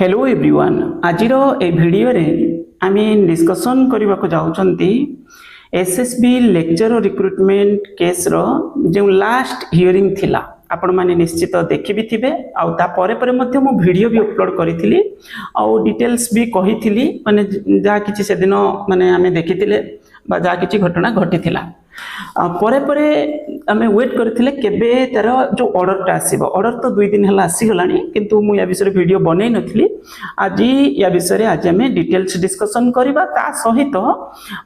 Hello everyone आज ए video रे आमे डिस्कशन करबा को जाउचंती एसएसबी लेक्चर रिक्रुटमेंट केस रो जो लास्ट हियरिंग थिला आपण माने निश्चित देखि भी थिबे आ ता परे परे मध्य मो वीडियो भी अपलोड करिथिली आ डिटेल्स भी कहिथिली माने जा किछि से दिन माने आमे देखिथिले बा जा किछि घटना घटिथिला परे परे आमे वेट करथिले केबे तार जो ऑर्डरटा आसीबो ऑर्डर तो 2 दिन हला आसी गलानी किंतु मु या विषय वीडियो बनै नथिली आज या विषय आज आमे डिटेल्स डिस्कशन करबा ता सहित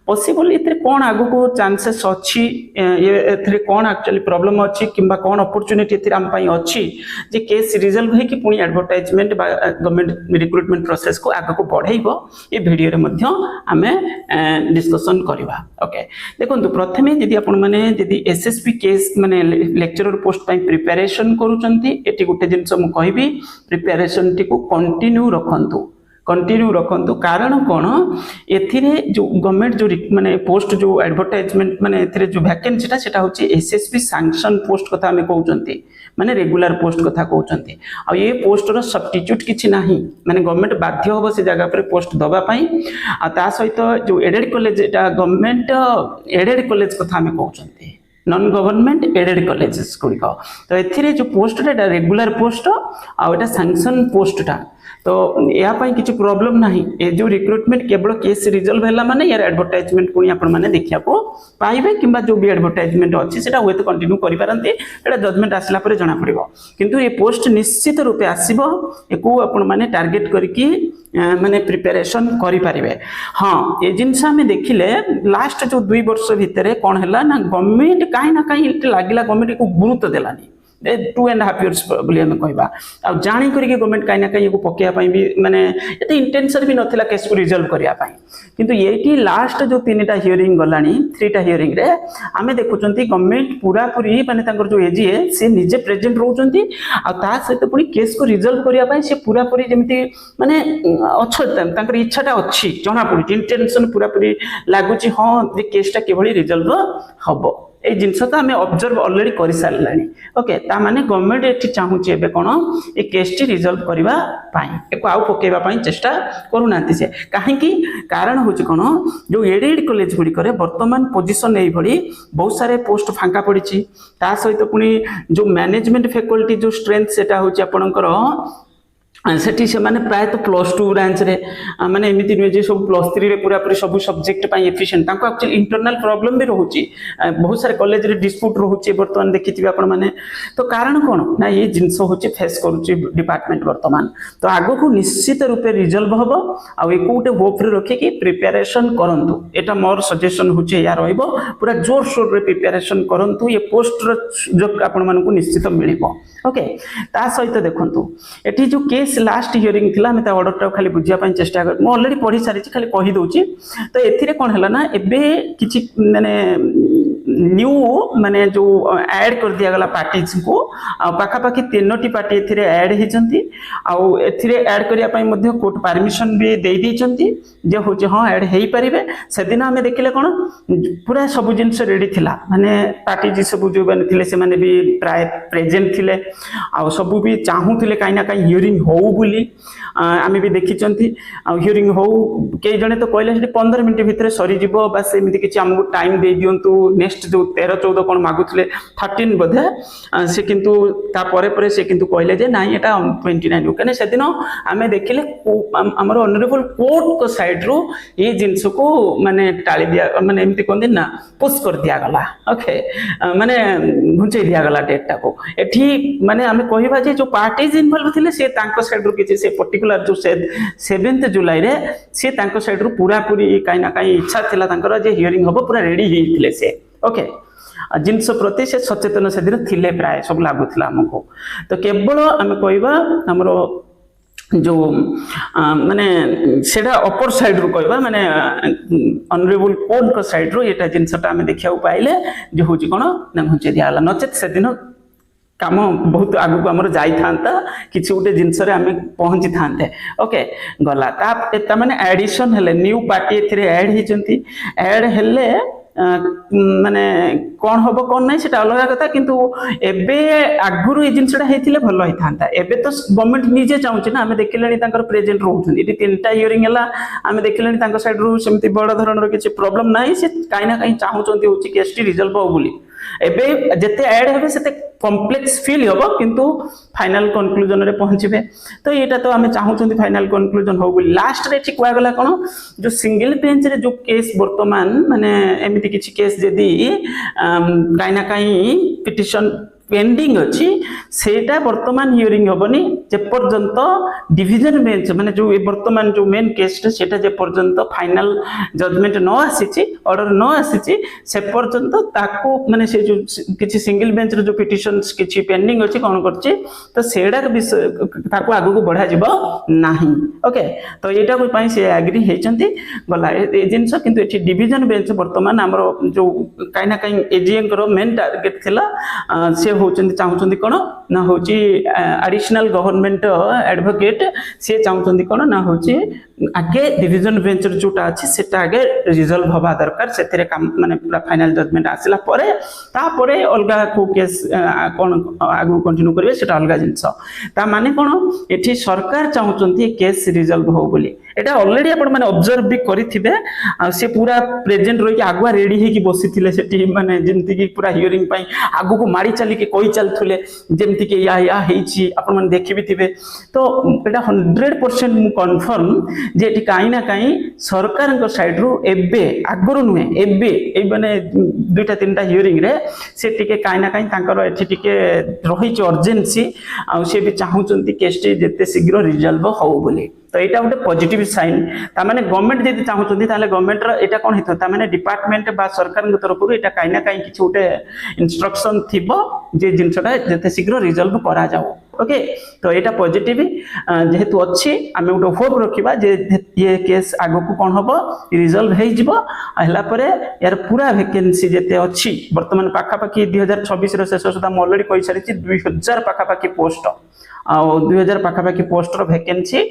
पॉसिबल इतरे कोन आगु को चांसेस अछि एथरे कोन एक्चुअली प्रॉब्लम अछि किबा कोन अपॉर्चुनिटी एथरे हम पई अछि जे केस रिजल्व हे कि पुनी एडवर्टाइजमेंट बा गवर्नमेंट रिक्रुटमेंट प्रोसेस को आगु को बढ़ाइबो ए वीडियो रे मध्य आमे डिस्कशन करबा ओके देखंतु प्रथमे यदि आपण माने यदि एसएसपी केस माने लेक्चरर पोस्ट पई प्रिपरेशन करूचंती एटी गुटे जिंस मु कहबी प्रिपरेशन टी को कंटिन्यू रखंतु कारण कोन एथिरे जो गवर्नमेंट जो माने पोस्ट जो एडवर्टाइजमेंट माने एथिरे जो वैकेंसी सेटा होची एसएसपी सैंक्शन पोस्ट कथा हमें कहउचंती माने रेगुलर पोस्ट कथा कहउचंती आ ये पोस्ट रो सब्स्टिट्यूट किछि नाही माने गवर्नमेंट बाध्य होबो से जगह पर पोस्ट दबा पई आ ता सहित जो एडेड कॉलेज एटा गवर्नमेंट एडेड कॉलेज कथा हमें कहउचंती नॉन गवर्नमेंट एडेड कॉलेजेस गुड़िक तो एथिरे जो पोस्ट रेगुलर पोस्ट आ एटा सैंक्शन पोस्टा तो यहाँ किसी प्रॉब्लम नहीं ए जो रिक्रुटमेंट केवल केस रिजल्व है माने यार एडवर्टाइजमेंट पुणी आपण माने देखिया को पाइबे किंबा जो भी एडवर्टाइजमेंट अच्छी सेटा हुए तो कंटिन्यू करि पारंती एटा जजमेंट आसला परे जणा पड़िबो किंतु ये पोस्ट निश्चित रूपे आसीबो एको आपण माने टार्गेट करके माने प्रिपरेशन करि पारिबे हां ए जिंस हमें देखिले लास्ट जो 2 वर्ष भितरे कोन हला ना गवर्नमेंट काई ना काई लागिला गवर्नमेंट को गुरुत्व देलानी 2.5 years बोली हमें कहबा आ जानी करी के गवर्नमेंट काई ना काई को पकेया पई भी माने एते इंटेंशन भी नथिला केस को रिजल्व करिया पई किंतु एटी लास्ट जो 3टा हियरिंग गलानी 3टा हियरिंग रे आमे देखुचंती गवर्नमेंट पूरा पूरी माने तांकर जो एजी है से निजे प्रेजेंट रहउचंती आ ता सहित पुनी केस को रिजल्व करिया पई से पूरा पूरी जेमिति माने अछत तांकर इच्छाटा अछि जणा पड़ी इंटेंशन पूरा पूरी लागुची हां जे केसटा केवली रिजल्व हबो ए जिनस तो आम ऑब्जर्व ऑलरेडी कर सारे ओके ता माने गवर्नमेंट एठी चाहूची एबे कोन ए केस टी रिजल्व करबा पाई एको आउ पकेबा पाई चेष्टा करूनांती से काहे कि कारण होची कोन जो एडेड कॉलेज गुडी करे वर्तमान पोजीशन एई भली बहुत सारे पोस्ट फांका पड़ीची ता सहित पुनी जो मैनेजमेंट फैकल्टी जो स्ट्रेंथ सेटा होची आपनकर सेठी से माने प्राय तो +2 ब्रांच रे माने एमिति नुए जे सब +3 रे पूरा पूरी सब सब्जेक्ट पई एफिशिएंट ताको एक्चुअली इंटरनल प्रॉब्लम भी रहउची बहुत सारे कॉलेज रे डिस्प्यूट रहउची वर्तमान देखिथिबे आपण माने तो कारण कोन ना ये जिंस होची फेस करूची डिपार्टमेंट वर्तमान तो आगो को निश्चित रूपे रिजल्व हबो आ एकोटे होप रे रखे कि प्रिपरेशन करंतु एटा मोर सजेशन होची या रहइबो पूरा जोर शोर रे प्रिपरेशन करंतु ये पोस्ट जो आपण मानकु निश्चित मिलिबो ओके ता सहित देखंतु एठी जो केस लास्ट हियरिंग थिला मैं ऑर्डर टा खाली बुझिया पई चेष्टा कर मो ऑलरेडी पढ़ी सारी खाली कहि दोची तो एथिरे कोन हला ना एबे किछि माने न्यू माने जो ऐड कर दिया गला पार्टीज को पाखा पाखी 3टी पार्टी एथिरे ऐड हिचंती आ एथिरे ऐड करिया पई मध्ये कोर्ट परमिशन भी दे दिचंती जे होचे हां ऐड हेई परिबे से दिन हमें देखिले कोन पूरा सब जिंस रेडी थिला माने पार्टी जी सब जो बने थिले से माने भी प्राय प्रेजेंट थिले आ सब भी चाहू थिले काई ना काई हियरिंग हो बोली आमे भी देखिचंती आ हियरिंग हो के जने तो कहले 15 मिनिट भितर सरी जिवो बस एमिति किछि हमहु टाइम दे दियंतु नेक्स्ट जो 13 14 कोन मागुथले 13 बधे से किंतु ता परे परे से किंतु कहले जे नाही एटा 29 कने से दिन आमे देखिले हमर ऑनरेबल कोर्ट को साइड रो ये जिंस को माने टाली दिया माने एमिति कोन ना पुश कर दिया गला ओके माने घुंचे दिया गला डेट टा को एठी माने आमे कहिबा जे जो पार्टीज इन्वॉल्व थिले से तांको साइड रो किछि से पर्टिकुलर जो 7 जुलाई रे से तांको साइड रो पूरा पूरी काई ना काई इच्छा थिला तांकर जे हियरिंग हबो पूरा रेडी हे थिले से ओके जिनस प्रति से सचेतन से दिन थिले प्राय सब लागुथिला हमको तो केवल आमे कहबा हमरो जो माने सेडा अपर साइड रो कहबा माने ऑनरेबल कोर्ट को साइड रो एटा जिनसटा आमे देखिया पाइले जे होची कोन ना घुंचे दियाला नचेत से दिन काम बहुत आगु को हमर जाई थांता किछि उटे जिंस रे हमें पहुंची थांते ओके गला ता माने एडिशन हेले न्यू पार्टी एथिरे ऐड हिचंती ऐड हेले ମାନେ କ'ଣ ହବ କ'ଣ ନାହିଁ ସେଟା ଅଲଗା କଥା, କିନ୍ତୁ ଏବେ ଆଗରୁ ଏଇ ଜିନିଷଟା ହେଇଥିଲେ ଭଲ ହେଇଥାନ୍ତା। ଏବେ ତ ଗଭର୍ଣ୍ଣମେଣ୍ଟ ନିଜେ ଚାହୁଁଛି ନା, ଆମେ ଦେଖିଲେଣି ତାଙ୍କର ପ୍ରେଜେଣ୍ଟ ରହୁଛନ୍ତି, ଏଠି 3ଟା ହିୟରିଂ ହେଲା, ଆମେ ଦେଖିଲେଣି ତାଙ୍କ ସାଇଡରୁ ସେମିତି ବଡ଼ ଧରଣର କିଛି ପ୍ରୋବ୍ଲେମ ନାହିଁ, ସେ କାହିଁ ନା କାହିଁ ଚାହୁଁଛନ୍ତି ହଉଛି କେସଟି ରିଜଲ୍ଭ ହବ ବୋଲି। ଏବେ ଯେତେ ଆଡ୍ ହେବେ ସେତେ କମ୍ପ୍ଲେକ୍ସ ଫିଲ୍ ହବ, କିନ୍ତୁ ফাইনাল কনক্লুজନରେ ପହଞ୍ଚିବେ। ତ ଏଇଟା ତ ଆମେ ଚାହୁଁଛନ୍ତି ଫାଇନାଲ କନକ୍ଲୁଜନ ହଉ ବୋଲି। ଲାଷ୍ଟରେ ଏଠି କୁହାଗଲା କ'ଣ, ଯୋଉ ସିଙ୍ଗଲ ବେଞ୍ଚରେ ଯୋଉ କେସ୍ ବର୍ତ୍ତମାନ ମାନେ ଏମିତି କିଛି କେସ୍ ଯଦି କାହିଁ ନା କାହିଁ ପିଟିସନ পেন্ডিং ଅଛି, ସେଇଟା ବର୍ତ୍ତମାନ ହିୟରିଂ ହବନି ଯେପର୍ଯ୍ୟନ୍ତ ଡିଭିଜନ ବେଞ୍ଚ ମାନେ ଯୋଉ ବର୍ତ୍ତମାନ ଯୋଉ ମେନ୍ କେସଟା ସେଟା ଯେପର୍ଯ୍ୟନ୍ତ ଫାଇନାଲ ଜଜମେଣ୍ଟ ନ ଆସିଛି, ଅର୍ଡର ନ ଆସିଛି, ସେ ପର୍ଯ୍ୟନ୍ତ ତାକୁ ମାନେ ସେ ଯୋଉ କିଛି ସିଙ୍ଗଲ ବେଞ୍ଚର ଯୋଉ ପିଟିସନ୍ସ କିଛି ପେଣ୍ଡିଂ ଅଛି କ'ଣ କରୁଛି, ତ ସେଇଟା ତାକୁ ଆଗକୁ ବଢ଼ାଯିବ ନାହିଁ। ଓକେ, ତ ଏଇଟା ପାଇଁ ସେ ଆଗ୍ରି ହେଇଛନ୍ତି ଗଲା ଏ ଜିନିଷ। କିନ୍ତୁ ଏଠି ଡିଭିଜନ ବେଞ୍ଚ ବର୍ତ୍ତମାନ ଆମର ଯୋଉ କାହିଁ ନା କାହିଁ ଏଜିଏଙ୍କର ମେନ୍ ଟାର୍ଗେଟ ଥିଲା, ସେ होचंदी चाहूचंदी कोन ना होची एडिशनल गवर्नमेंट एडवोकेट से चाहूचंदी कोन ना होची आगे डिवीजन बेंच जोटा अछि सेटा आगे रिजल्व होबा दरकार, सेतरे काम माने पूरा फाइनल जजमेंट आसिला परे तापरे अलगा को केस कोन आगु कंटिन्यू करबे सेटा अलगा जिंस। ता माने कोन एठी सरकार चाहूचंदी केस रिजल्व हो बोली। एटा ऑलरेडी आपण माने ऑब्जर्व भी करिथिबे, से पूरा प्रेजेंट रही आगुआ रेडी हे की बसिथिले सेठी माने जेंति की पूरा हियरिंग पई आगु को मारी चली के कोई चलथुले जेमति के या हेछि आपण माने देखि भी थिबे। तो एटा 100% मु कन्फर्म जे एठी काई ना काई सरकार को साइड रु एबे आगरो नुहे एबे ए माने 2टा 3टा हियरिंग रे से टिके काई ना काई तांकर एठी टिके रही छ अर्जेंसी, आ से भी चाहूचंती केस जेते शीघ्र रिजल्व हो बोली। तो यहाँ गोटे पॉजिटिव साइन, तामाने गवर्नमेंट जदि चाहूचंती ताले गवर्नमेंट रो एटा कोन हितो, तामाने डिपार्टमेंट बा सरकार के तरफ एटा काई ना काई किछि गोटे इंस्ट्रक्शन थिबो जे जिंसटा जेते शीघ्र रिजल्व करा जाओ। ओके, तो यहाँ पॉजिटिव जेहेतु अच्छी आम गोटे होप रखा जे ये केस आग को कौन हम रिजल्व हो यार पूरा वैकेंसी जिते अच्छी बर्तमान पाखापाखि 2026 शेष सुधा अलरेडी कही सारी 2000 पाखापाखि पोस्ट आ 2000 पाखापाखि पोस्ट वैकेंसी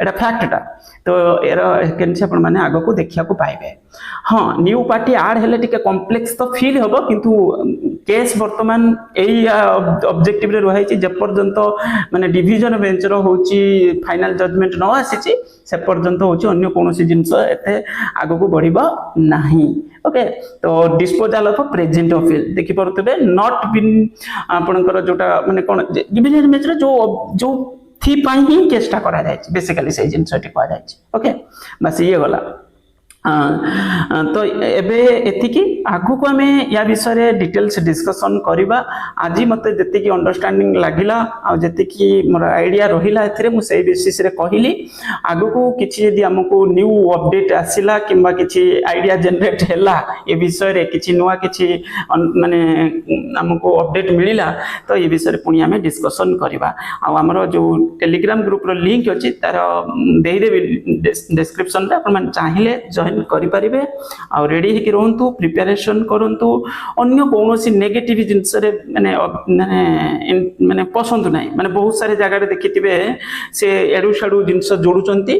एटा फैक्टटा। तो यार वैकेंसी आपण माने आग को देखा पाइबे। हाँ, न्यू पार्टी आड हेले टिके कॉम्प्लेक्स तो फील होबो, किंतु केस वर्तमान एई ऑब्जेक्टिव रे रही जेपर्यंत माने डिवीजन बेंच रो होची फाइनल जजमेंट न आसीची से पर्यंत होची अन्य कोनोसी जिंस एते आग को बढ़िबो नाही। ओके, तो डिस्पोजल ऑफ प्रेजेंट ऑफिस देखि परतबे नॉट बीन आपनकर जोटा माने कोन डिवीजन बेंच रे जो थी पाई ही केसटा करा जाय बेसिकली से जिंसटी करा जाय। ओके, बस ये गला। तो एबे एतिकी आगु को आमे या विषय डिटेल्स डिस्कशन करिबा। आज मते जति अंडरस्टैंडिंग लागिला आ जति मोर आइडिया रहिला एथिरे मु सेही बेसिस रे कहिली। आगु को किछि यदि हमको न्यू अपडेट आसिला किंबा किछि आइडिया जनरेट हैला ए विषय रे किछि नुवा किछि माने हमको अपडेट मिलिला तो ए विषय रे पुनी आमे डिस्कशन करिबा। आ हमरो जो टेलीग्राम ग्रुप रो लिंक अछि तार देहि देबी डिस्क्रिप्शन रे अपन मन चाहिले जॉइन करिपारिबे। आ रेडी हेकि रहंतु, प्रिपरेशन करंतु। अन्य कोनोसी नेगेटिव जिंस रे माने माने पसंद नाही, माने बहुत सारे जगह रे देखिथिबे से एडु साडु जिंस जोडुचंती।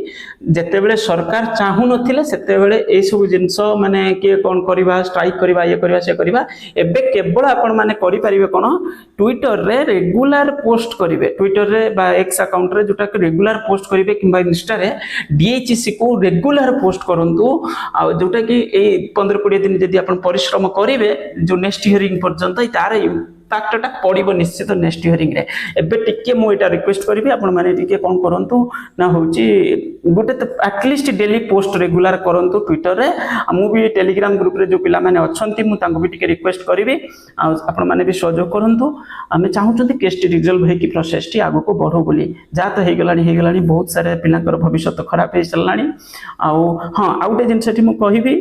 जते बेले सरकार चाहू नथिले सेते बेले ए सब जिंस माने के कोन करबा, स्ट्राइक करबा, ये करबा, से करबा। एबे केवल आपण माने करि परिबे कोन, ट्विटर रे रेगुलर पोस्ट करिवे, ट्विटर रे बा एक्स अकाउंट रे जोटा के रेगुलर पोस्ट करिवे किंबा इंस्टा रे डीएचसी को रेगुलर पोस्ट करंतु। आ जोटा कि 15-20 दिन जदि आपण परिश्रम करिवे जो नेक्स्ट हियरिंग पर्यंत तार इम्पैक्टटा पड़िबो निश्चित नेक्स्ट हियरिंग रे। एबे टिके मु एटा रिक्वेस्ट करिवे आपण माने टिके कोन करंतु ना होची गोटे एटलीस्ट डेली पोस्ट रेगुलर करंतु ट्विटर रे। मु भी टेलीग्राम ग्रुप रे जो पिला माने अछंती मु तांको भी टिके रिक्वेस्ट करिवे आपण माने भी सहयोग करंतु। आमे चाहूचंती केस टी रिजल्व हे की प्रोसेस टी आगो को बढ़ो बोली। जा तो हे गलानी बहुत सारे पिलांकर भविष्य खराब हे चललानी। आ हां आउटे जिनसेटी मु कहिबी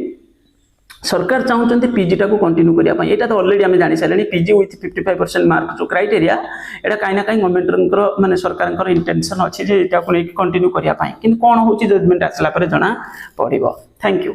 सरकार चाहूचंती पीजी टा को कंटिन्यू करिया पई। एटा तो ऑलरेडी हमें जानि सालेनी पीजी विथ 55% मार्क जो क्राइटेरिया एटा काई ना काई गवर्नमेंट माने सरकार इंटेंशन अछि जे एटा को कंटिन्यू करिया पई, किंतु कोन होची जजमेंट आसला पर जना पड़िबो। Thank you.